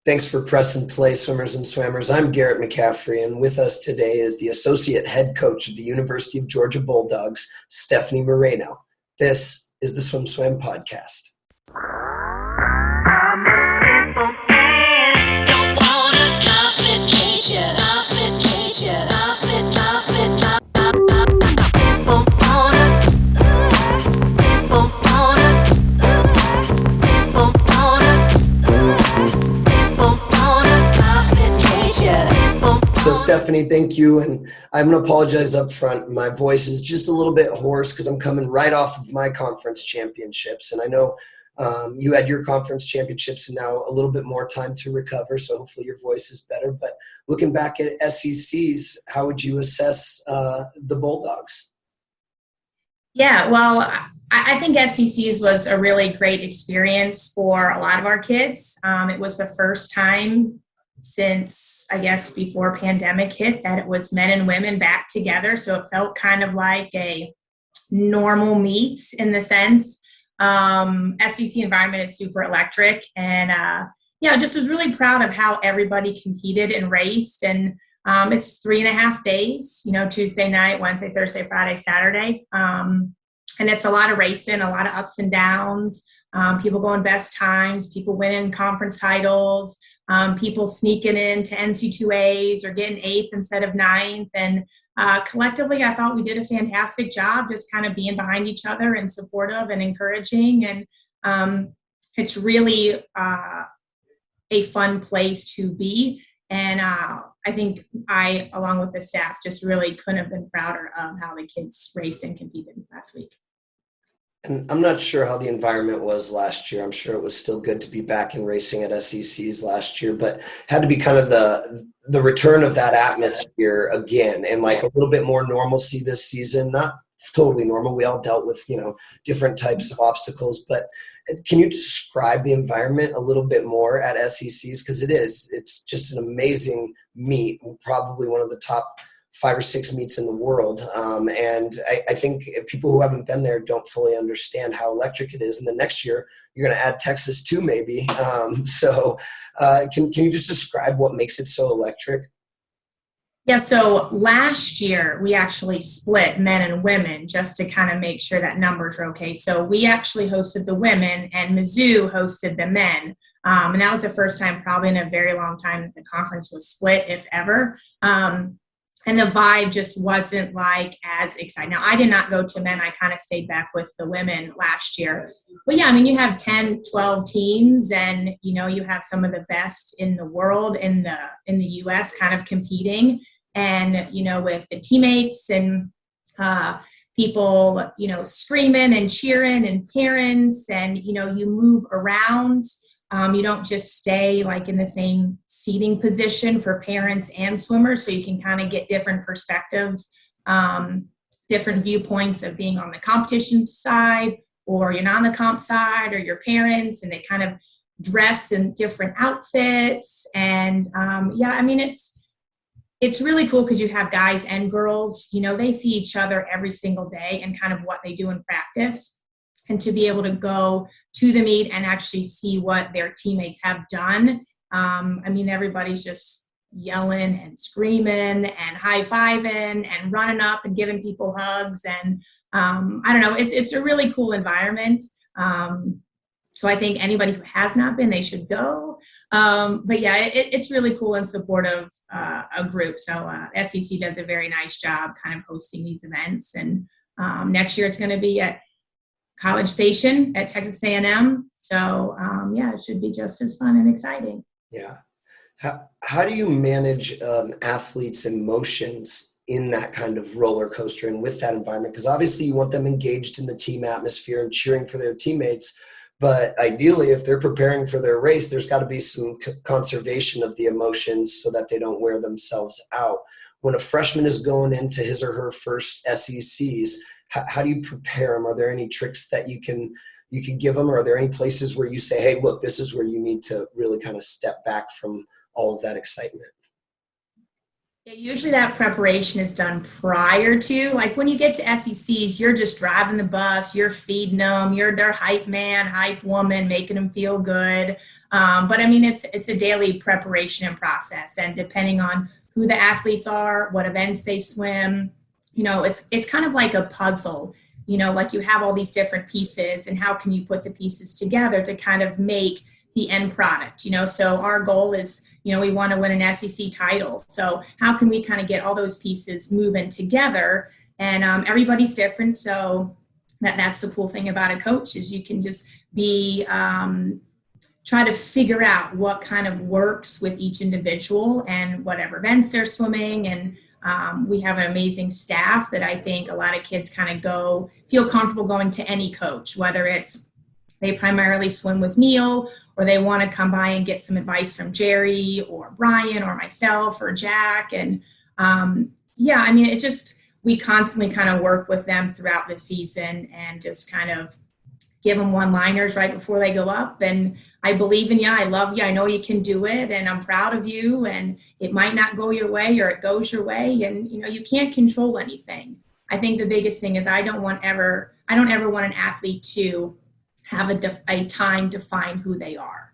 Thanks for pressing play, swimmers and swammers. I'm Garrett McCaffrey, and with us today is the Associate Head Coach of the University of Georgia Bulldogs, Stefanie Moreno. This is the SwimSwam podcast. So Stefanie, thank you. And I'm going to apologize up front. My voice is just a little bit hoarse because I'm coming right off of my conference championships. And I know you had your conference championships and now a little bit more time to recover. So hopefully your voice is better. But looking back at SECs, how would you assess the Bulldogs? Yeah, well, I think SECs was a really great experience for a lot of our kids. It was the first time since, I guess, before pandemic hit that it was men and women back together. So it felt kind of like a normal meet in the sense. SEC environment is super electric. And, just was really proud of how everybody competed and raced. And it's 3.5 days, Tuesday night, Wednesday, Thursday, Friday, Saturday. And it's a lot of racing, a lot of ups and downs, people going best times, people winning conference titles, people sneaking into NC2As or getting 8th instead of 9th. And collectively, I thought we did a fantastic job just kind of being behind each other and supportive and encouraging. And it's really a fun place to be. And I think I, along with the staff, just really couldn't have been prouder of how the kids raced and competed last week. And I'm not sure how the environment was last year. I'm sure it was still good to be back in racing at SECs last year, but had to be kind of the return of that atmosphere again and like a little bit more normalcy this season. Not totally normal. We all dealt with, different types of obstacles, but can you describe the environment a little bit more at SECs? Because it's just an amazing meet, probably one of the top 5 or 6 meets in the world. And I think people who haven't been there don't fully understand how electric it is. And then next year, you're going to add Texas too, maybe. So can you just describe what makes it so electric? Yeah, so last year, we actually split men and women just to kind of make sure that numbers are okay. So we actually hosted the women and Mizzou hosted the men. And that was the first time probably in a very long time that the conference was split, if ever. And the vibe just wasn't like as exciting. Now, I did not go to men. I kind of stayed back with the women last year. But yeah, you have 10, 12 teams and, you have some of the best in the world in the U.S. kind of competing. And, with the teammates and people, screaming and cheering and parents and, you move around. You don't just stay like in the same seating position for parents and swimmers, so you can kind of get different perspectives, different viewpoints of being on the competition side, or you're not on the comp side, or your parents, and they kind of dress in different outfits. And it's really cool because you have guys and girls, they see each other every single day and kind of what they do in practice. And to be able to go to the meet and actually see what their teammates have done. Everybody's just yelling and screaming and high-fiving and running up and giving people hugs. And it's a really cool environment. So I think anybody who has not been, they should go. It's really cool and supportive a group. So SEC does a very nice job kind of hosting these events. And next year it's going to be at College Station at Texas A&M. So, it should be just as fun and exciting. Yeah. How do you manage athletes' emotions in that kind of roller coaster and with that environment? Because obviously you want them engaged in the team atmosphere and cheering for their teammates. But ideally, if they're preparing for their race, there's got to be some conservation of the emotions so that they don't wear themselves out. When a freshman is going into his or her first SECs, how do you prepare them? Are there any tricks that you can give them? Or are there any places where you say, hey, look, this is where you need to really kind of step back from all of that excitement? Yeah, usually that preparation is done prior to, like when you get to SECs, you're just driving the bus, you're feeding them, you're their hype man, hype woman, making them feel good. But I mean, it's a daily preparation and process, and depending on who the athletes are, what events they swim, it's kind of like a puzzle. Like you have all these different pieces, and how can you put the pieces together to kind of make the end product? So our goal is, we want to win an SEC title. So how can we kind of get all those pieces moving together? And everybody's different. So that's the cool thing about a coach, is you can just be try to figure out what kind of works with each individual and whatever events they're swimming. And we have an amazing staff that I think a lot of kids kind of feel comfortable going to any coach, whether it's they primarily swim with Neil, or they want to come by and get some advice from Jerry or Brian or myself or Jack. And it's just, we constantly kind of work with them throughout the season and just kind of give them one-liners right before they go up. And I believe in you. I love you. I know you can do it. And I'm proud of you. And it might not go your way, or it goes your way. And, you can't control anything. I think the biggest thing is I don't ever want an athlete to have a time define who they are.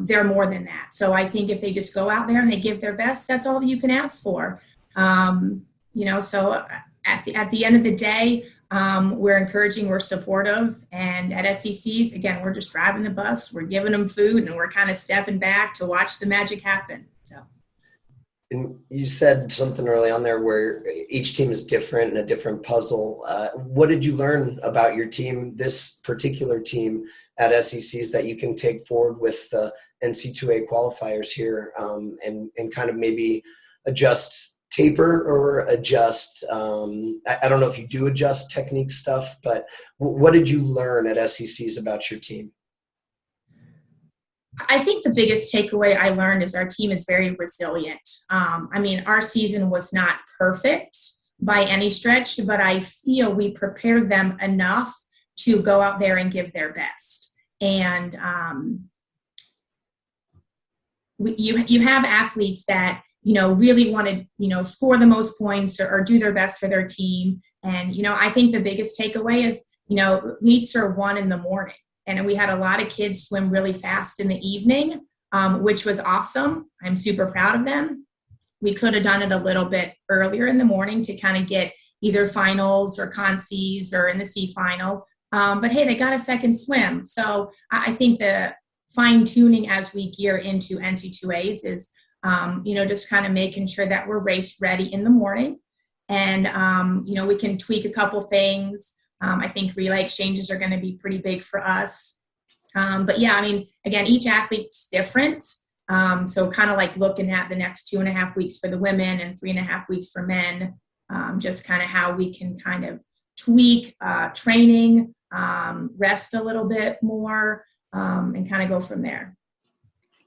They're more than that. So I think if they just go out there and they give their best, that's all that you can ask for. So at the end of the day, we're encouraging, we're supportive. And at SECs, again, we're just driving the bus, we're giving them food, and we're kind of stepping back to watch the magic happen. So. And you said something early on there where each team is different and a different puzzle. What did you learn about your team, this particular team at SECs, that you can take forward with the NC2A qualifiers here, and kind of maybe adjust taper or adjust, I don't know if you do adjust technique stuff, but what did you learn at SECs about your team? I think the biggest takeaway I learned is our team is very resilient. Our season was not perfect by any stretch, but I feel we prepared them enough to go out there and give their best. And you have athletes that, really want to, score the most points or do their best for their team. And, I think the biggest takeaway is, meets are 1 in the morning. And we had a lot of kids swim really fast in the evening, which was awesome. I'm super proud of them. We could have done it a little bit earlier in the morning to kind of get either finals or concies or in the C final. But hey, they got a second swim. So I think the fine tuning as we gear into NC2As is, just kind of making sure that we're race ready in the morning. And, we can tweak a couple things. I think relay exchanges are going to be pretty big for us. But yeah, again, each athlete's different. So kind of like looking at the next 2.5 weeks for the women and 3.5 weeks for men, just kind of how we can kind of tweak training, rest a little bit more, and kind of go from there.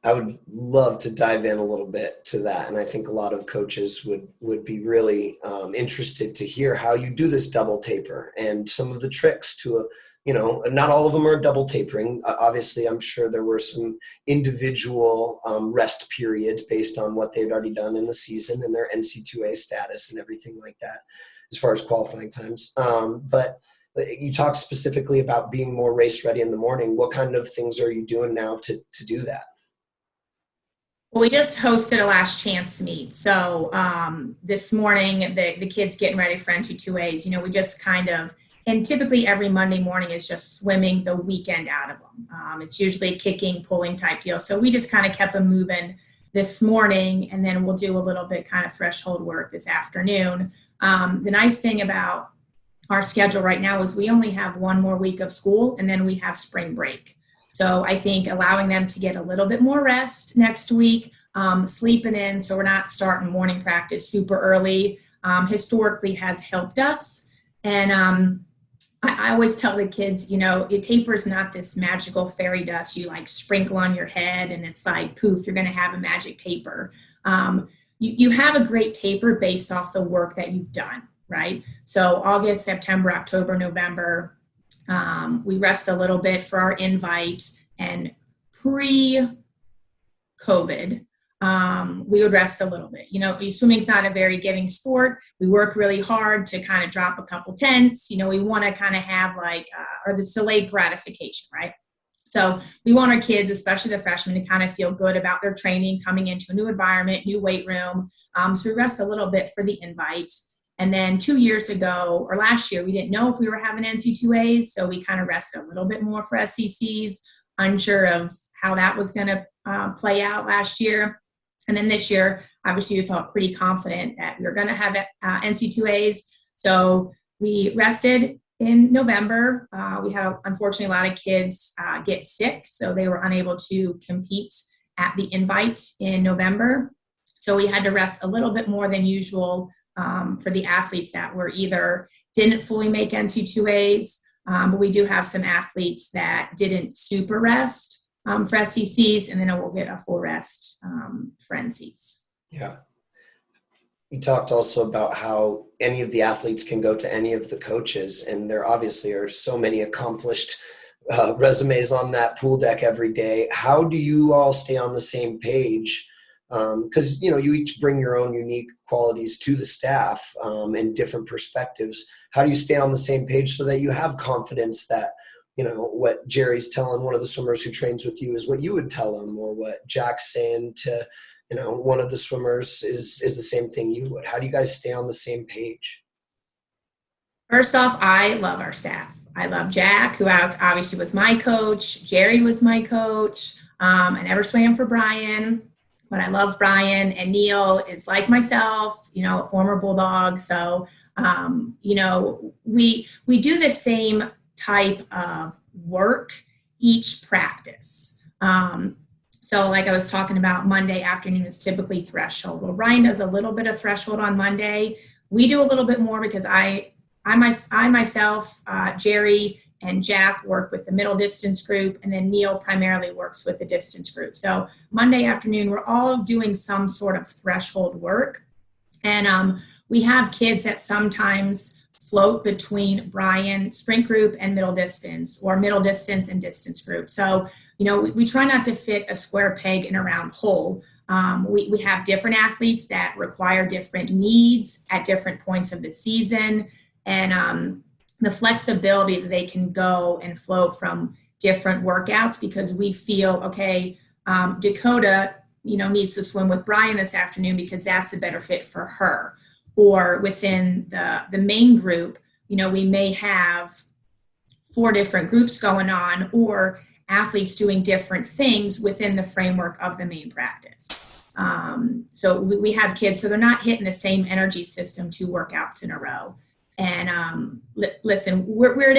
I would love to dive in a little bit to that. And I think a lot of coaches would be really interested to hear how you do this double taper and some of the tricks to, not all of them are double tapering. Obviously, I'm sure there were some individual rest periods based on what they'd already done in the season and their NC2A status and everything like that, as far as qualifying times. But you talked specifically about being more race ready in the morning. What kind of things are you doing now to do that? Well, we just hosted a last chance meet. So this morning, the kids getting ready for NC2As, we just kind of, and typically every Monday morning is just swimming the weekend out of them. It's usually a kicking, pulling type deal. So we just kind of kept them moving this morning, and then we'll do a little bit kind of threshold work this afternoon. The nice thing about our schedule right now is we only have 1 more week of school, and then we have spring break. So I think allowing them to get a little bit more rest next week, sleeping in, so we're not starting morning practice super early, historically has helped us. And I always tell the kids, taper is not this magical fairy dust you like sprinkle on your head and it's like, poof, you're going to have a magic taper. You have a great taper based off the work that you've done, right? So August, September, October, November, we rest a little bit for our invite, and pre-COVID, we would rest a little bit. Swimming's not a very giving sport. We work really hard to kind of drop a couple tenths. We want to kind of have or the delayed gratification, right? So we want our kids, especially the freshmen, to kind of feel good about their training, coming into a new environment, new weight room. So we rest a little bit for the invite. And then 2 years ago, or last year, we didn't know if we were having NC2As, so we kind of rested a little bit more for SECs, unsure of how that was going to play out last year. And then this year, obviously, we felt pretty confident that we were going to have NC2As. So we rested in November. We had, unfortunately, a lot of kids get sick, so they were unable to compete at the invite in November. So we had to rest a little bit more than usual for the athletes that were either didn't fully make NC2As, but we do have some athletes that didn't super rest for SECs, and then we'll get a full rest for NCs. Yeah. You talked also about how any of the athletes can go to any of the coaches, and there obviously are so many accomplished resumes on that pool deck every day. How do you all stay on the same page? Because, you each bring your own unique qualities to the staff and different perspectives. How do you stay on the same page so that you have confidence that, what Jerry's telling one of the swimmers who trains with you is what you would tell him, or what Jack's saying to, one of the swimmers is the same thing you would? How do you guys stay on the same page? First off, I love our staff. I love Jack, who obviously was my coach. Jerry was my coach. I never swam for Brian, but I love Brian. And Neil is like myself, a former Bulldog. So, we do the same type of work each practice. So like I was talking about, Monday afternoon is typically threshold. Well, Brian does a little bit of threshold on Monday. We do a little bit more because I myself, Jerry and Jack work with the middle distance group, and then Neil primarily works with the distance group. So Monday afternoon, we're all doing some sort of threshold work. And we have kids that sometimes float between Brian sprint group and middle distance, or middle distance and distance group. So, we try not to fit a square peg in a round hole. We have different athletes that require different needs at different points of the season, and the flexibility that they can go and float from different workouts, because we feel, okay, Dakota, needs to swim with Brian this afternoon because that's a better fit for her. Or within the main group, we may have 4 different groups going on, or athletes doing different things within the framework of the main practice. So we have kids, so they're not hitting the same energy system 2 workouts in a row. And listen, we're here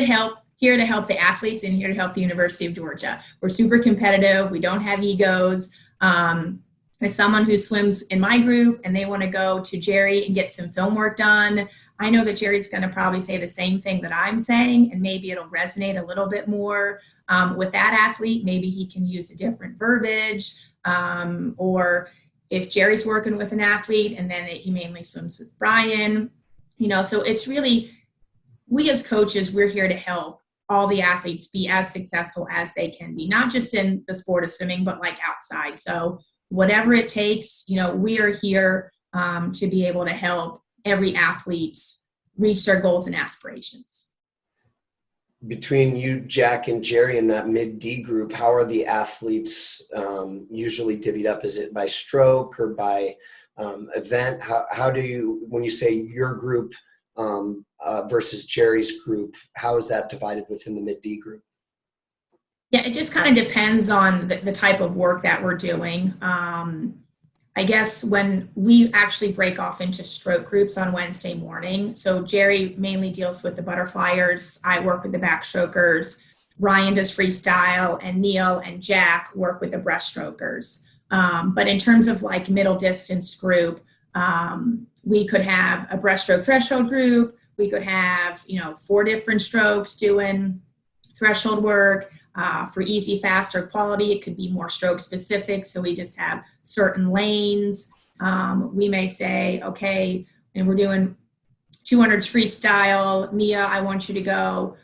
to help the athletes, and here to help the University of Georgia. We're super competitive. We don't have egos. There's someone who swims in my group and they want to go to Jerry and get some film work done. I know that Jerry's going to probably say the same thing that I'm saying, and maybe it'll resonate a little bit more with that athlete. Maybe he can use a different verbiage, or if Jerry's working with an athlete and then he mainly swims with Brian, so it's really, we as coaches, we're here to help all the athletes be as successful as they can be, not just in the sport of swimming, but like outside. So whatever it takes, we are here to be able to help every athlete reach their goals and aspirations. Between you, Jack, and Jerry in that mid-D group, how are the athletes usually divvied up? Is it by stroke or by event? How do you, when you say your group versus Jerry's group, how is that divided within the mid-D group? Yeah, it just kind of depends on the type of work that we're doing. I guess when we actually break off into stroke groups on Wednesday morning, so Jerry mainly deals with the butterflyers, I work with the backstrokers, Ryan does freestyle, and Neil and Jack work with the breaststrokers. But in terms of like middle distance group, we could have a breaststroke threshold group, we could have, 4 different strokes doing threshold work. For easy, fast, or quality, it could be more stroke specific. So we just have certain lanes. We may say, okay, and we're doing 200s freestyle. Mia, I want you to go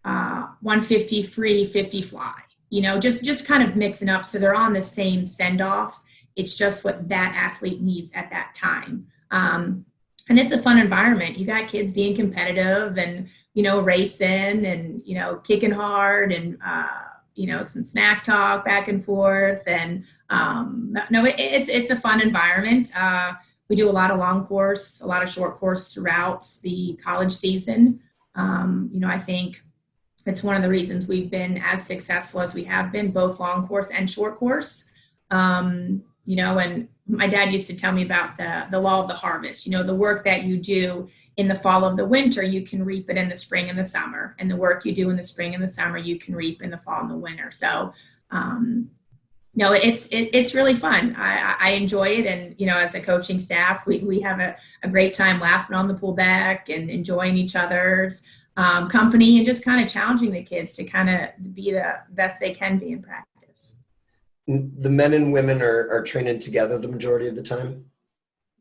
150 free, 50 fly. Just kind of mixing up so they're on the same send off It's just what that athlete needs at that time. And it's a fun environment. You got kids being competitive and, racing and, kicking hard and, some smack talk back and forth. And it's a fun environment. We do a lot of long course, a lot of short course throughout the college season. I think it's one of the reasons we've been as successful as we have been, both long course and short course. And my dad used to tell me about the law of the harvest. The work that you do in the fall of the winter, you can reap it in the spring and the summer. And the work you do in the spring and the summer, you can reap in the fall and the winter. So, it's really fun. I enjoy it. And, as a coaching staff, we have a great time laughing on the pool deck and enjoying each other's company and just kind of challenging the kids to kind of be the best they can be in practice. The men and women are training together the majority of the time?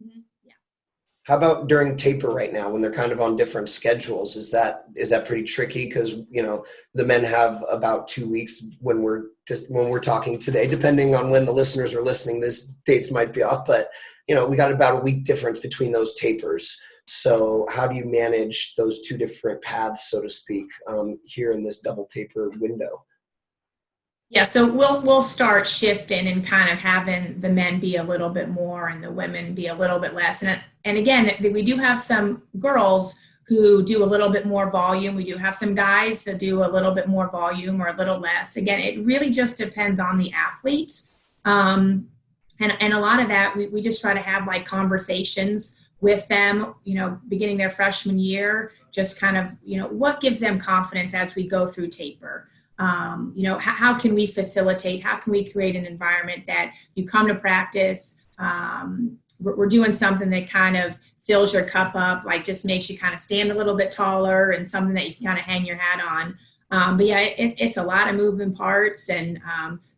Mm-hmm. Yeah. How about during taper right now when they're kind of on different schedules? Is that pretty tricky? Because, the men have about 2 weeks when we're talking today, depending on when the listeners are listening, this dates might be off, but, we got about a week difference between those tapers. So how do you manage those two different paths, so to speak, here in this double taper window? Yeah, so we'll start shifting and kind of having the men be a little bit more and the women be a little bit less. And again, we do have some girls who do a little bit more volume. We do have some guys that do a little bit more volume or a little less. Again, it really just depends on the athlete. And a lot of that, we just try to have like conversations with them, beginning their freshman year, just kind of, what gives them confidence as we go through taper. How can we facilitate, how can we create an environment that you come to practice, we're doing something that kind of fills your cup up, like just makes you kind of stand a little bit taller and something that you can kind of hang your hat on. But yeah, it's a lot of moving parts and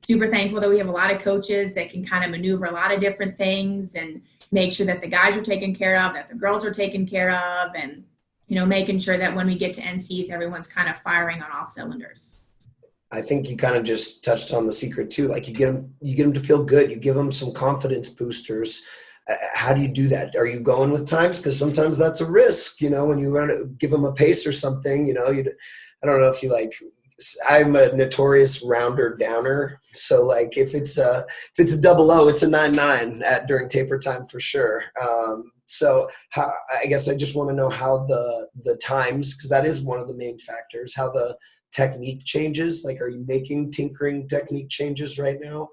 super thankful that we have a lot of coaches that can kind of maneuver a lot of different things and make sure that the guys are taken care of, that the girls are taken care of, and, making sure that when we get to NCs, everyone's kind of firing on all cylinders. I think you kind of just touched on the secret too. Like you get them to feel good. You give them some confidence boosters. How do you do that? Are you going with times? Because sometimes that's a risk, when you give them a pace or something, I don't know if you I'm a notorious rounder downer. So like if it's a 00, it's a 99 during taper time for sure. So I guess I just want to know how the times, because that is one of the main factors, how the technique changes. Like, are you making tinkering technique changes right now?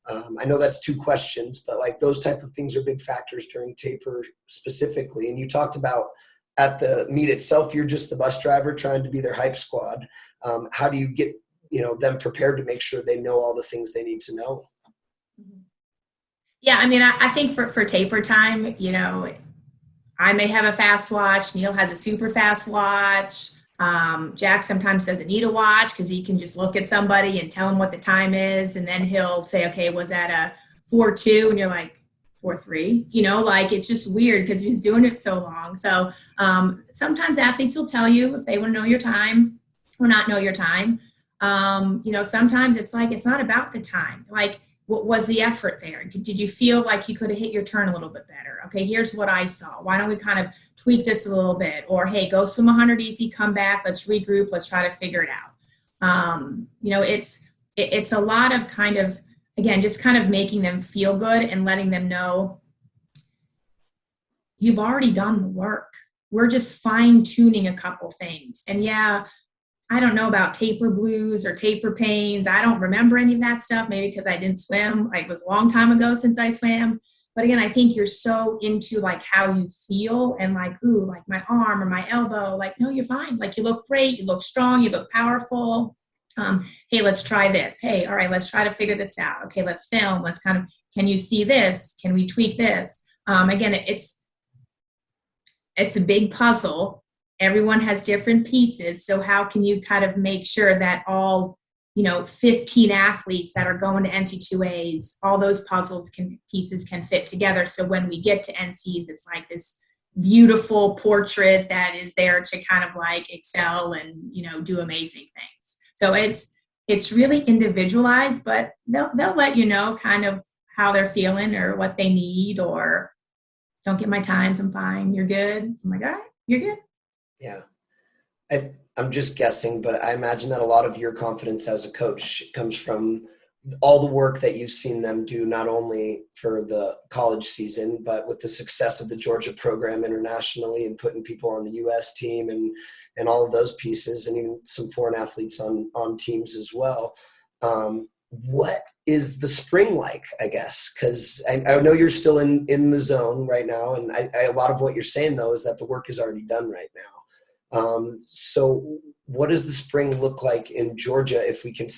I know that's two questions, but like those type of things are big factors during taper specifically. And you talked about at the meet itself, you're just the bus driver trying to be their hype squad. How do you get, them prepared to make sure they know all the things they need to know? Yeah. I mean, I think for taper time, I may have a fast watch. Neil has a super fast watch. Jack sometimes doesn't need a watch because he can just look at somebody and tell him what the time is. And then he'll say, okay, was that a 4:02? And you're like, 4:03, it's just weird because he's doing it so long. So sometimes athletes will tell you if they want to know your time or not know your time. Sometimes it's like, it's not about the time. Like, what was the effort there? Did you feel like you could have hit your turn a little bit better? Okay, here's what I saw. Why don't we kind of tweak this a little bit? Or, hey, go swim 100 easy, come back, let's regroup, let's try to figure it out. It's a lot of kind of, again, just kind of making them feel good and letting them know you've already done the work. We're just fine tuning a couple things. And yeah, I don't know about taper blues or taper pains. I don't remember any of that stuff, maybe because I didn't swim. Like, it was a long time ago since I swam. But again, I think you're so into like how you feel and like, ooh, like my arm or my elbow, like, no, you're fine. Like, you look great. You look strong. You look powerful. Hey, let's try this. Hey, all right, let's try to figure this out. Okay, let's film. Let's kind of, can you see this? Can we tweak this? Again, it's a big puzzle. Everyone has different pieces. So how can you kind of make sure that all, 15 athletes that are going to NC2As, all those pieces can fit together. So when we get to NCs, it's like this beautiful portrait that is there to kind of like excel and, do amazing things. So it's really individualized, but they'll let you know kind of how they're feeling or what they need, or don't get my times, I'm fine, you're good. I'm like, all right, you're good. Yeah. I'm just guessing, but I imagine that a lot of your confidence as a coach comes from all the work that you've seen them do, not only for the college season, but with the success of the Georgia program internationally and putting people on the U.S. team and all of those pieces, and even some foreign athletes on teams as well. What is the spring like, I guess? Because I know you're still in the zone right now, and a lot of what you're saying, though, is that the work is already done right now. So what does the spring look like in Georgia if we can,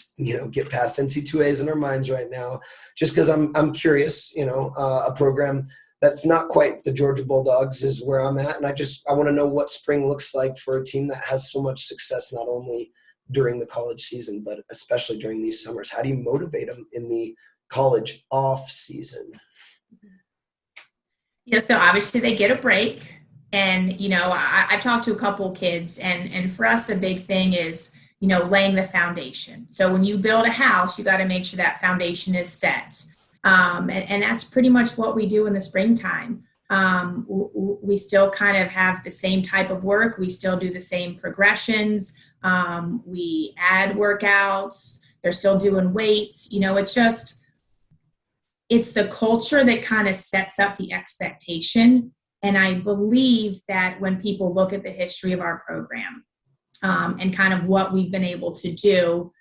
get past NC2As in our minds right now? Just because I'm curious, a program that's not quite the Georgia Bulldogs is where I'm at. And I want to know what spring looks like for a team that has so much success, not only during the college season, but especially during these summers. How do you motivate them in the college off season? Yeah, so obviously they get a break. And, I've talked to a couple of kids, and for us, the big thing is, laying the foundation. So when you build a house, you got to make sure that foundation is set. And that's pretty much what we do in the springtime. We still kind of have the same type of work. We still do the same progressions. We add workouts. They're still doing weights. It's the culture that kind of sets up the expectation. And I believe that when people look at the history of our program and kind of what we've been able to do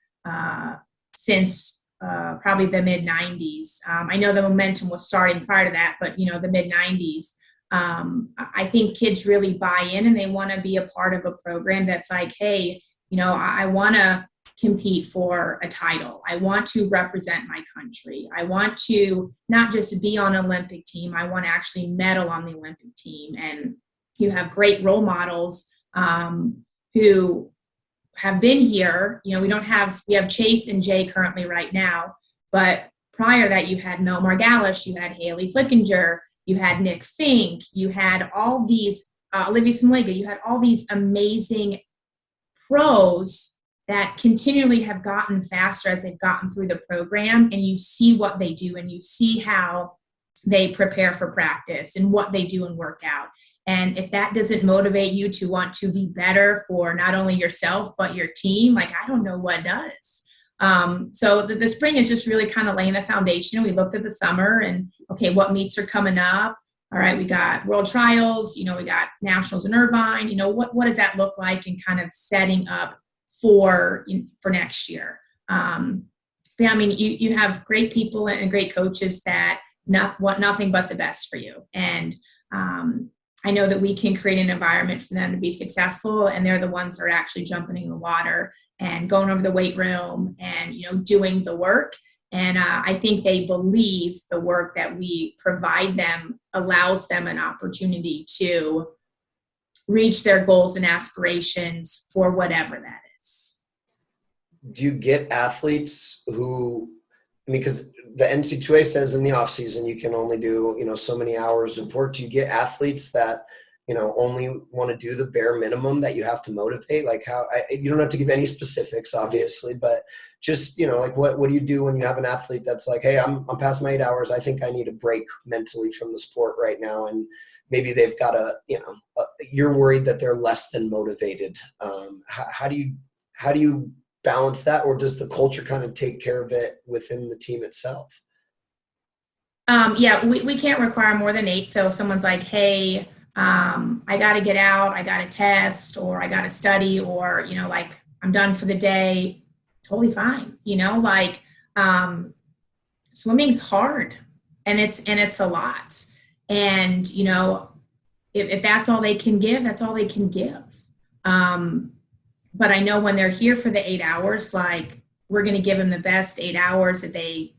since probably the mid-90s, I know the momentum was starting prior to that, but, the mid-90s, I think kids really buy in and they want to be a part of a program that's like, hey, I want to compete for a title. I want to represent my country. I want to not just be on an Olympic team. I want to actually medal on the Olympic team. And you have great role models who have been here. We have Chase and Jay currently right now, but prior to that, you had Mel Margalish, you had Haley Flickinger, you had Nick Fink, you had all these, Olivia Smliga, you had all these amazing pros that continually have gotten faster as they've gotten through the program, and you see what they do and you see how they prepare for practice and what they do in workout. And if that doesn't motivate you to want to be better for not only yourself, but your team, I don't know what does. So the spring is just really kind of laying the foundation. We looked at the summer and, okay, what meets are coming up? All right, we got world trials, we got nationals in Irvine, what does that look like, and kind of setting up for next year. You have great people and great coaches that want nothing but the best for you. And I know that we can create an environment for them to be successful, and they're the ones that are actually jumping in the water and going over the weight room and, doing the work. And I think they believe the work that we provide them allows them an opportunity to reach their goals and aspirations for whatever that is. Do you get athletes who, because the NC2A says in the off season you can only do, so many hours of work. Do you get athletes that, only want to do the bare minimum that you have to motivate? Like you don't have to give any specifics, obviously, but just, what do you do when you have an athlete that's like, hey, I'm past my 8 hours. I think I need a break mentally from the sport right now. And maybe they've got you're worried that they're less than motivated. How do you balance that, or does the culture kind of take care of it within the team itself? We can't require more than 8. So if someone's like, hey, I got to get out, I got to test, or I got to study, or, I'm done for the day, totally fine. Swimming's hard and it's a lot. And, if that's all they can give, that's all they can give. But I know when they're here for the 8 hours, we're going to give them the best 8 hours that they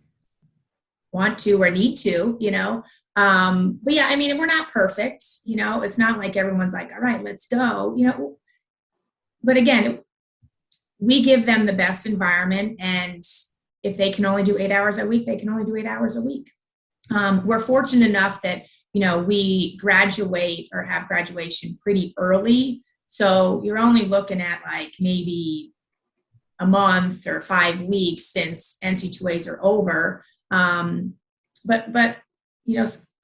want to or need to, But yeah, we're not perfect, it's not like everyone's like, all right, let's go, But again, we give them the best environment, and if they can only do 8 hours a week, they can only do 8 hours a week. We're fortunate enough that, we graduate or have graduation pretty early. So you're only looking at maybe a month or 5 weeks since NC2As are over. but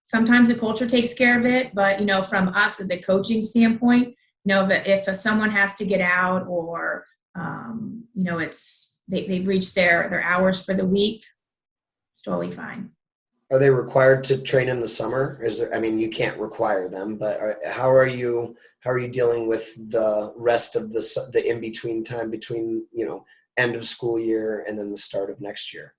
sometimes the culture takes care of it. But from us as a coaching standpoint, if someone has to get out or they've reached their hours for the week, it's totally fine. Are they required to train in the summer? You can't require them, but how are you dealing with the rest of the in-between time between, end of school year and then the start of next year?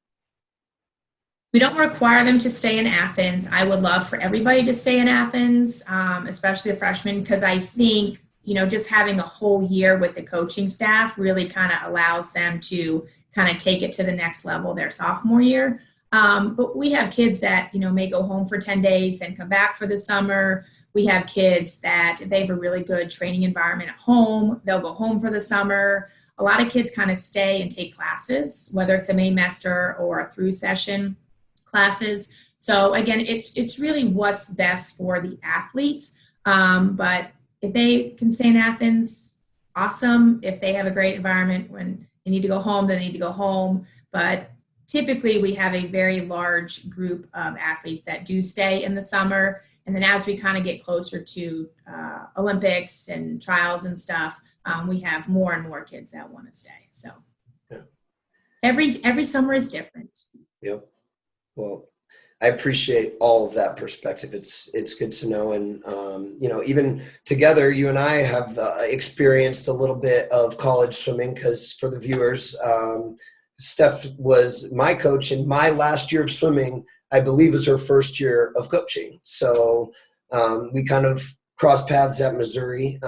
We don't require them to stay in Athens. I would love for everybody to stay in Athens, especially the freshmen, because I think, just having a whole year with the coaching staff really kind of allows them to kind of take it to the next level their sophomore year. But we have kids that, may go home for 10 days and come back for the summer. We have kids that they have a really good training environment at home. They'll go home for the summer. A lot of kids kind of stay and take classes, whether it's a main-semester or a through session classes. So again, it's really what's best for the athletes. But if they can stay in Athens, awesome. If they have a great environment, when they need to go home, they need to go home. But typically we have a very large group of athletes that do stay in the summer. And then as we kind of get closer to Olympics and trials and stuff, we have more and more kids that want to stay. So yeah. Every summer is different. Yep. Well, I appreciate all of that perspective. It's good to know. And, even together, you and I have experienced a little bit of college swimming, because for the viewers, Steph was my coach in my last year of swimming. I believe was her first year of coaching. So we kind of crossed paths at Missouri.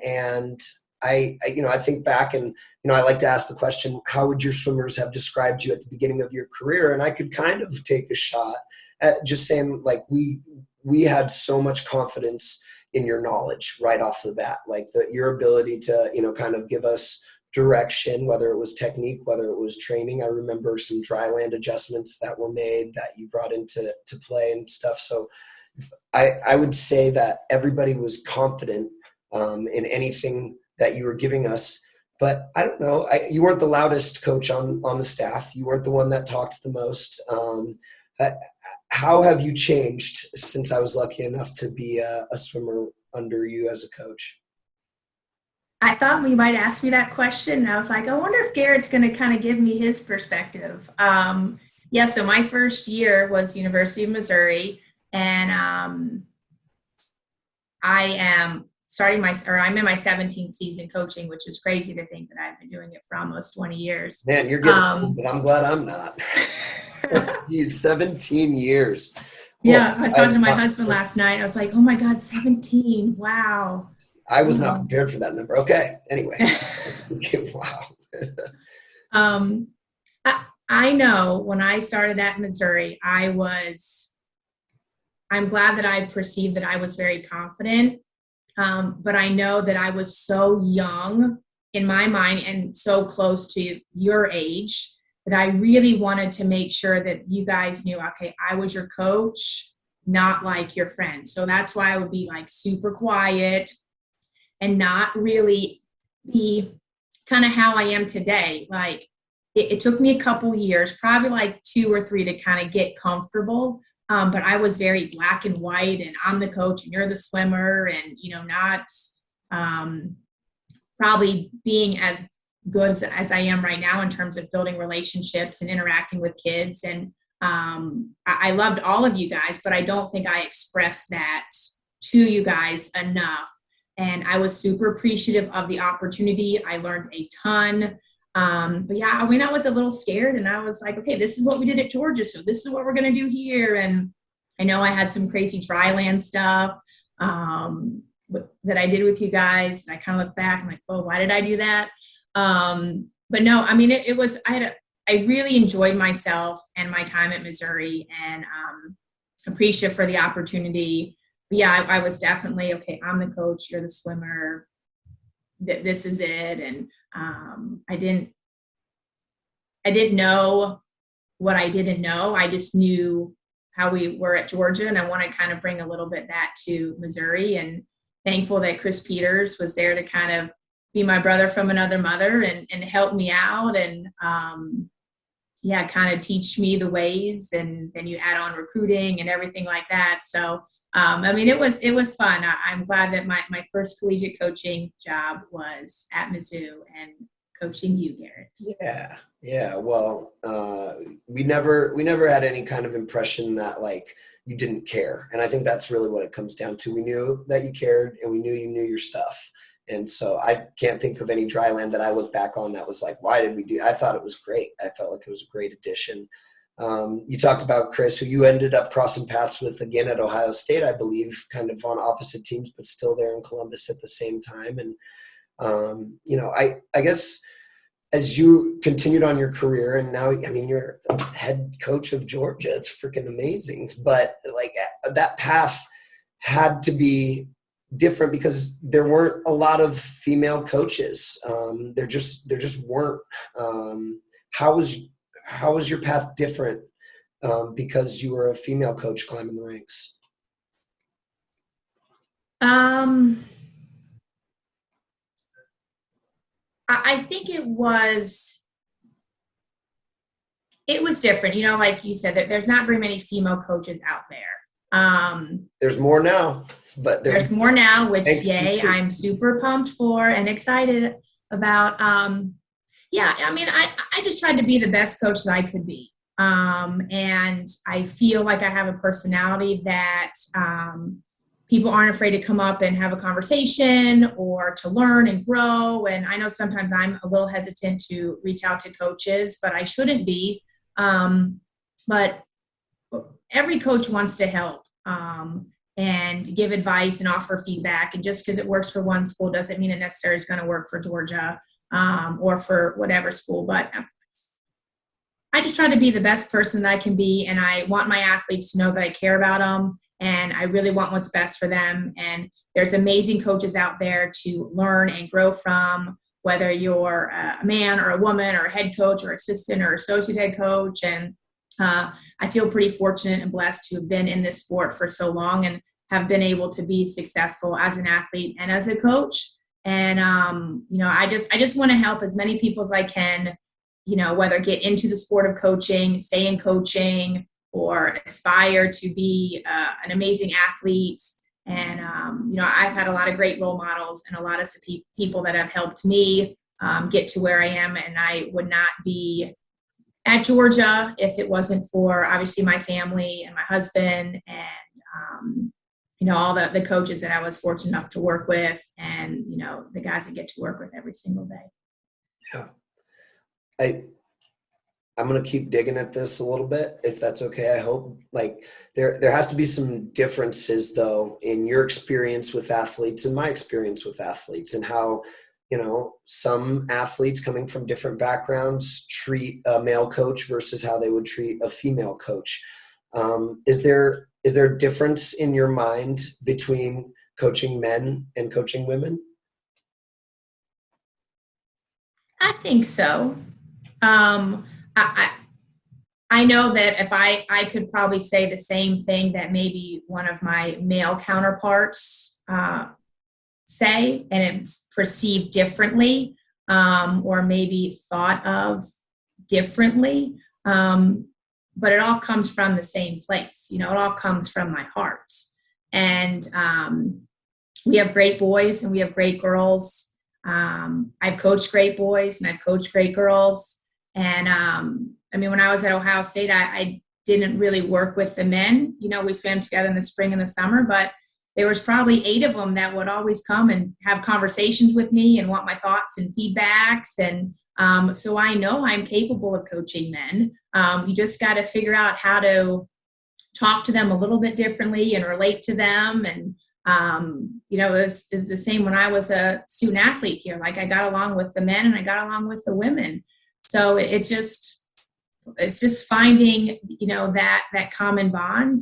And I think back and, I like to ask the question, how would your swimmers have described you at the beginning of your career? And I could kind of take a shot at just saying, like, we had so much confidence in your knowledge right off the bat, like your ability to, kind of give us direction, whether it was technique, whether it was training. I remember some dry land adjustments that were made that you brought into play and stuff. So I would say that everybody was confident in anything that you were giving us. But I don't know, you weren't the loudest coach on the staff. You weren't the one that talked the most. How have you changed since I was lucky enough to be a swimmer under you as a coach? I thought we might ask me that question. And I was like, I wonder if Garrett's going to kind of give me his perspective. So my first year was University of Missouri. And I'm in my 17th season coaching, which is crazy to think that I've been doing it for almost 20 years. Man, you're getting old, but I'm glad I'm not. 17 years. Yeah, I was talking to my husband last night. I was like, oh my God, 17. Wow. I was not prepared for that number. Okay. Anyway. Wow. I know when I started at Missouri, I'm glad that I perceived that I was very confident. But I know that I was so young in my mind and so close to your age that I really wanted to make sure that you guys knew, okay, I was your coach, not like your friend. So that's why I would be like super quiet and not really be kind of how I am today. Like it took me a couple years, probably like 2 or 3 to kind of get comfortable. But I was very black and white, and I'm the coach and you're the swimmer, and, not probably being as good as I am right now in terms of building relationships and interacting with kids. And I loved all of you guys, but I don't think I expressed that to you guys enough. And I was super appreciative of the opportunity. I learned a ton. But yeah, I was a little scared, and I was like, okay, this is what we did at Georgia, so this is what we're going to do here. And I know I had some crazy dry land stuff that I did with you guys. And I kind of look back and like, oh, why did I do that? But no, it was, I really enjoyed myself and my time at Missouri, and appreciative for the opportunity. But yeah, I was definitely, okay, I'm the coach, you're the swimmer, this is it. And I didn't know what I didn't know. I just knew how we were at Georgia, and I want to kind of bring a little bit that to Missouri, and thankful that Chris Peters was there to kind of be my brother from another mother and help me out. And yeah, kind of teach me the ways, and then you add on recruiting and everything like that. So, I mean, it was fun. I'm glad that my first collegiate coaching job was at Mizzou and coaching you, Garrett. Yeah. Yeah. Well, we never had any kind of impression that like you didn't care. And I think that's really what it comes down to. We knew that you cared and we knew you knew your stuff. And so I can't think of any dry land that I look back on that was like, why did we do? I thought it was great. I felt like it was a great addition. You talked about Chris, who you ended up crossing paths with again at Ohio State, I believe, kind of on opposite teams, but still there in Columbus at the same time. And, I guess as you continued on your career and now, I mean, you're the head coach of Georgia, it's freaking amazing. But like that path had to be different because there weren't a lot of female coaches. There just weren't. How was your path different because you were a female coach climbing the ranks? I think it was different. You know, like you said, that there's not very many female coaches out there. There's more now, but there's more now, which yay, I'm super pumped for and excited about. Yeah, I mean, I just tried to be the best coach that I could be. And I feel like I have a personality that people aren't afraid to come up and have a conversation or to learn and grow. And I know sometimes I'm a little hesitant to reach out to coaches, but I shouldn't be. But every coach wants to help and give advice and offer feedback. And just because it works for one school doesn't mean it necessarily is going to work for Georgia or for whatever school. But I just try to be the best person that I can be. And I want my athletes to know that I care about them. And I really want what's best for them. And there's amazing coaches out there to learn and grow from, whether you're a man or a woman or a head coach or assistant or associate head coach. And I feel pretty fortunate and blessed to have been in this sport for so long and have been able to be successful as an athlete and as a coach. And, I just want to help as many people as I can, whether get into the sport of coaching, stay in coaching, or aspire to be an amazing athlete. And, I've had a lot of great role models and a lot of people that have helped me get to where I am. And I would not be at Georgia if it wasn't for obviously my family and my husband and, all the coaches that I was fortunate enough to work with and, the guys that get to work with every single day. Yeah. I'm going to keep digging at this a little bit, if that's okay. I hope like there has to be some differences though in your experience with athletes and my experience with athletes and how, some athletes coming from different backgrounds treat a male coach versus how they would treat a female coach. Is there a difference in your mind between coaching men and coaching women? I think so. I know that if I could probably say the same thing that maybe one of my male counterparts say, and it's perceived differently or maybe thought of differently. But it all comes from the same place. It all comes from my heart. And we have great boys and we have great girls. I've coached great boys and I've coached great girls. And, when I was at Ohio State, I didn't really work with the men. We swam together in the spring and the summer, but there was probably 8 of them that would always come and have conversations with me and want my thoughts and feedbacks. And so I know I'm capable of coaching men. You just got to figure out how to talk to them a little bit differently and relate to them. And, it was the same when I was a student athlete here. Like I got along with the men and I got along with the women. So it's just finding, that common bond.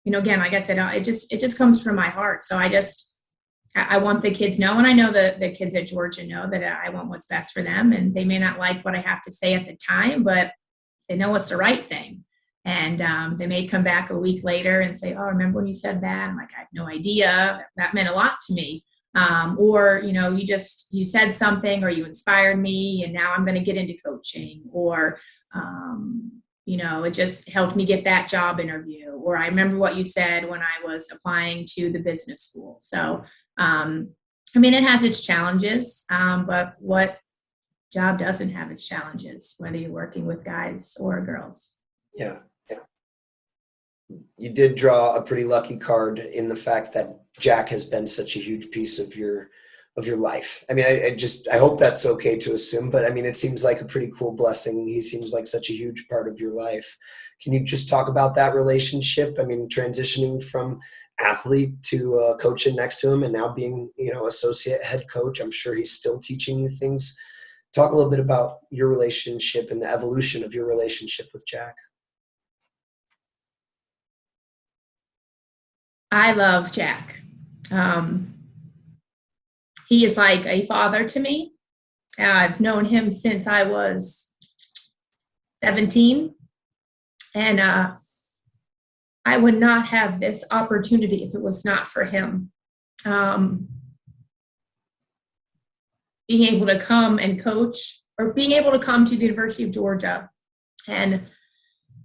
Again, like I said, it just comes from my heart. So I want the kids know, and I know the kids at Georgia know that I want what's best for them, and they may not like what I have to say at the time, but they know what's the right thing. And they may come back a week later and say, oh, remember when you said that? I'm like, I have no idea. That meant a lot to me. or, you said something or you inspired me and now I'm going to get into coaching, or, it just helped me get that job interview, or I remember what you said when I was applying to the business school. So, it has its challenges, but what job doesn't have its challenges, whether you're working with guys or girls? Yeah. You did draw a pretty lucky card in the fact that Jack has been such a huge piece of your life. I hope that's okay to assume, but it seems like a pretty cool blessing. He seems like such a huge part of your life. Can you just talk about that relationship? Transitioning from athlete to coaching next to him and now being, associate head coach. I'm sure he's still teaching you things. Talk a little bit about your relationship and the evolution of your relationship with Jack. I love Jack. He is like a father to me. I've known him since I was 17. And I would not have this opportunity if it was not for him. Being able to come and coach, or being able to come to the University of Georgia and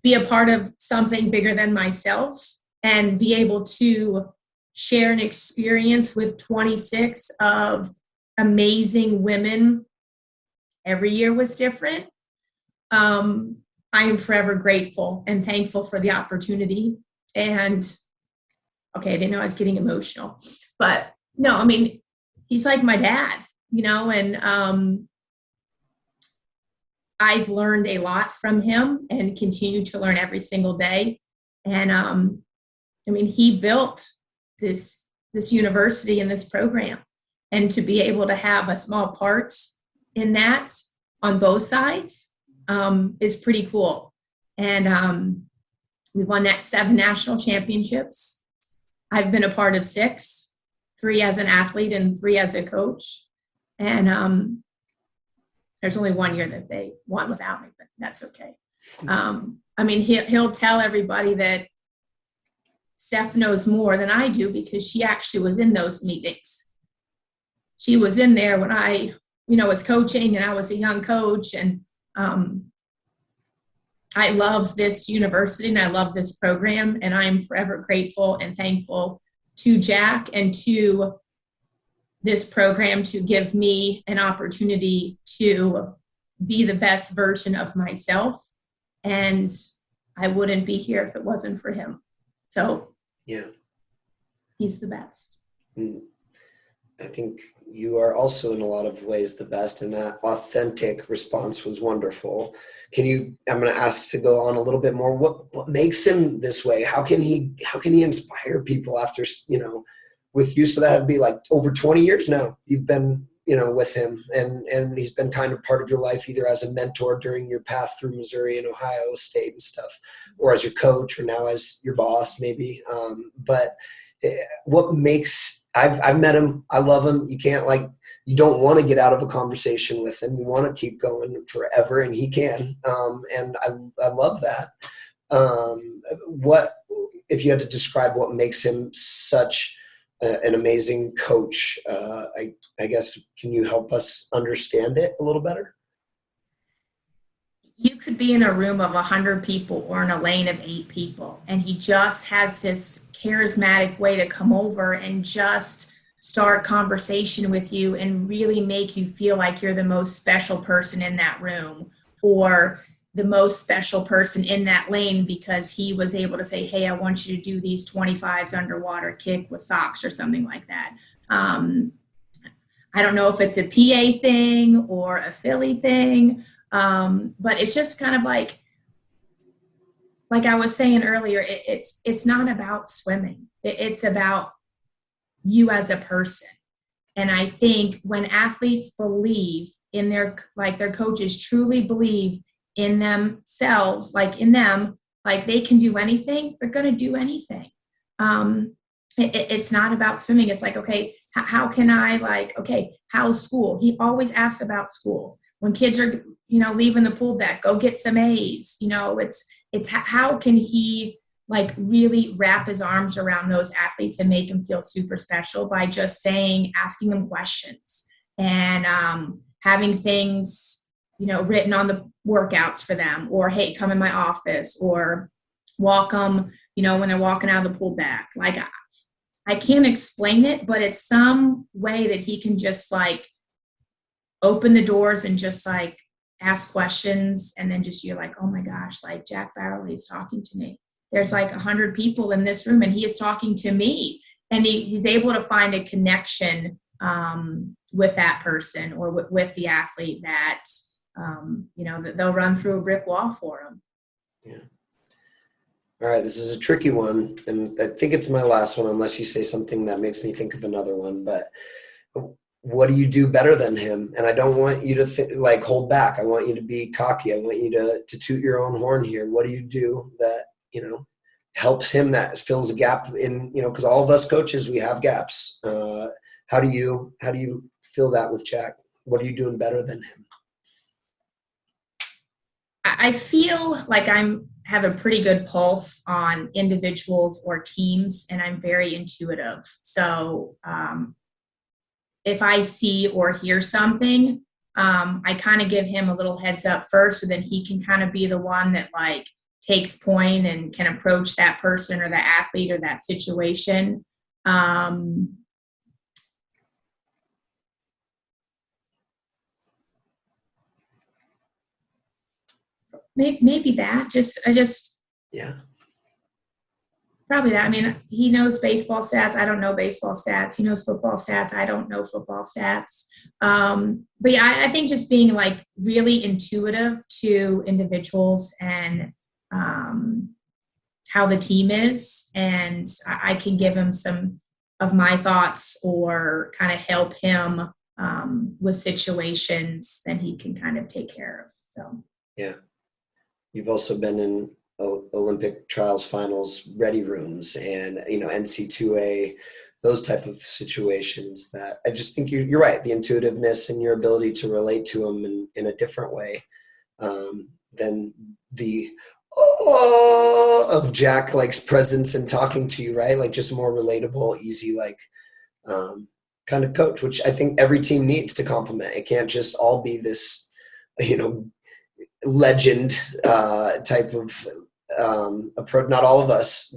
be a part of something bigger than myself, and be able to share an experience with 26 of amazing women. Every year was different. I am forever grateful and thankful for the opportunity. And okay, I didn't know I was getting emotional, but no, he's like my dad, and I've learned a lot from him and continue to learn every single day. And he built this university and this program, and to be able to have a small part in that on both sides is pretty cool. And we've won 7 national championships. I've been a part of 6, 3 as an athlete and 3 as a coach. And there's only 1 year that they won without me, but that's okay. He'll tell everybody that Steph knows more than I do because she actually was in those meetings. She was in there when I, was coaching and I was a young coach. And I love this university and I love this program, and I'm forever grateful and thankful to Jack and to this program to give me an opportunity to be the best version of myself. And I wouldn't be here if it wasn't for him. So yeah, he's the best. I think you are also in a lot of ways the best, and that authentic response was wonderful. I'm going to ask to go on a little bit more. What makes him this way? How can he inspire people after, with you? So that'd be like over 20 years now you've been, with him, and he's been kind of part of your life, either as a mentor during your path through Missouri and Ohio State and stuff, or as your coach, or now as your boss maybe. But what makes, I've met him. I love him. You don't want to get out of a conversation with him. You want to keep going forever, and he can. And I love that. What, if you had to describe what makes him such an amazing coach, I guess, can you help us understand it a little better? You could be in a room of 100 people or in a lane of 8 people, and he just has this charismatic way to come over and just start conversation with you and really make you feel like you're the most special person in that room, or the most special person in that lane, because he was able to say, hey, I want you to do these 25s underwater kick with socks or something like that. I don't know if it's a PA thing or a Philly thing, but it's just kind of like I was saying earlier, it's not about swimming. It's about you as a person. And I think when athletes believe in their coaches truly believe in themselves, they can do anything, they're going to do anything. It's not about swimming. It's like, okay, how can I how's school? He always asks about school. When kids are, leaving the pool deck, go get some A's. It's how can he like really wrap his arms around those athletes and make them feel super special by just asking them questions and having things, written on the workouts for them, or, hey, come in my office, or walk them, when they're walking out of the pool back. Like, I can't explain it, but it's some way that he can just like open the doors and just like ask questions. And then just, you're like, oh my gosh, like Jack Bauerle is talking to me. There's like 100 people in this room and he is talking to me. And he's able to find a connection with that person or with the athlete that, that they'll run through a brick wall for them. Yeah. All right, this is a tricky one, and I think it's my last one unless you say something that makes me think of another one. But what do you do better than him? And I don't want you to hold back. I want you to be cocky. I want you to toot your own horn here. What do you do that, helps him, that fills a gap in, because all of us coaches, we have gaps. How do you fill that with Jack? What are you doing better than him? I feel like have a pretty good pulse on individuals or teams, and I'm very intuitive. So if I see or hear something, I kind of give him a little heads up first, so then he can kind of be the one that like takes point and can approach that person or the athlete or that situation. Maybe that yeah, probably that. I mean, he knows baseball stats. I don't know baseball stats. He knows football stats. I don't know football stats. But yeah, I think just being like really intuitive to individuals and how the team is, and I can give him some of my thoughts or kind of help him with situations that he can kind of take care of. So yeah. You've also been in Olympic trials finals ready rooms and, NC2A, those type of situations that I just think you're right. The intuitiveness and your ability to relate to them in a different way than the of Jack, like presence and talking to you, right? Like just more relatable, easy, like kind of coach, which I think every team needs to complement. It can't just all be this, legend type of approach. Not all of us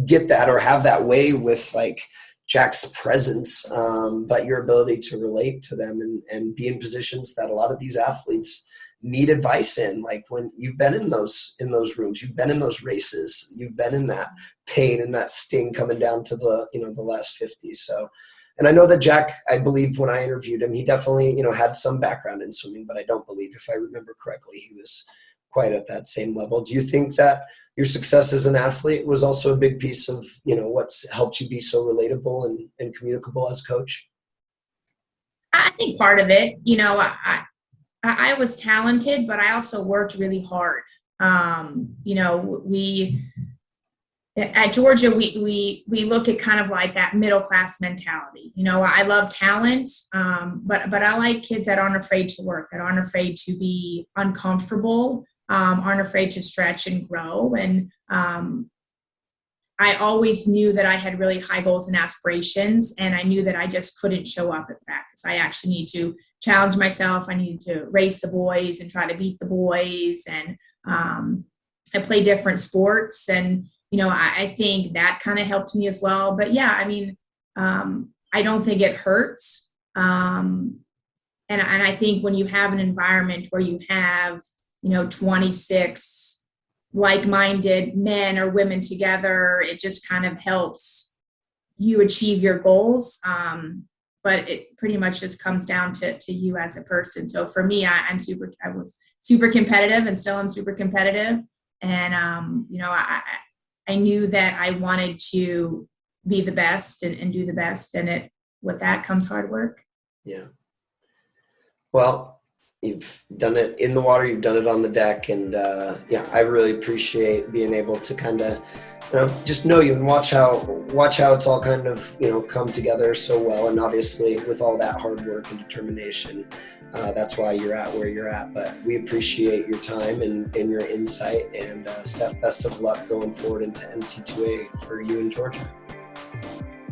get that or have that way with like Jack's presence, but your ability to relate to them and be in positions that a lot of these athletes need advice in. Like when you've been in those rooms, you've been in those races, you've been in that pain and that sting coming down to the the last 50. So. And I know that Jack, I believe when I interviewed him, he definitely, had some background in swimming, but I don't believe, if I remember correctly, he was quite at that same level. Do you think that your success as an athlete was also a big piece of, what's helped you be so relatable and communicable as a coach? I think part of it, I was talented, but I also worked really hard. At Georgia, we look at kind of like that middle class mentality. I love talent, but I like kids that aren't afraid to work, that aren't afraid to be uncomfortable, aren't afraid to stretch and grow. And I always knew that I had really high goals and aspirations, and I knew that I just couldn't show up at practice. I actually need to challenge myself. I needed to race the boys and try to beat the boys. And I play different sports, and I think that kind of helped me as well. But yeah, I mean, I don't think it hurts. And I think when you have an environment where you have, 26 like-minded men or women together, it just kind of helps you achieve your goals. But it pretty much just comes down to you as a person. So for me, I was super competitive and still am super competitive. And, I knew that I wanted to be the best and do the best. And with that comes hard work. Yeah. Well, you've done it in the water, you've done it on the deck. And I really appreciate being able to kind of, just know you and watch how it's all kind of, come together so well. And obviously with all that hard work and determination, That's why you're at where you're at. But we appreciate your time and your insight. And Steph, best of luck going forward into NC2A for you in Georgia.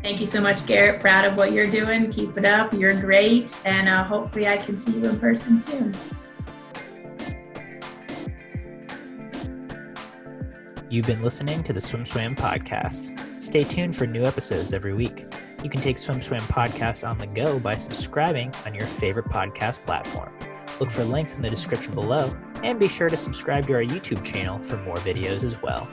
Thank you so much, Garrett. Proud of what you're doing. Keep it up. You're great. And hopefully I can see you in person soon. You've been listening to the SwimSwam podcast. Stay tuned for new episodes every week. You can take SwimSwam podcast on the go by subscribing on your favorite podcast platform. Look for links in the description below, and be sure to subscribe to our YouTube channel for more videos as well.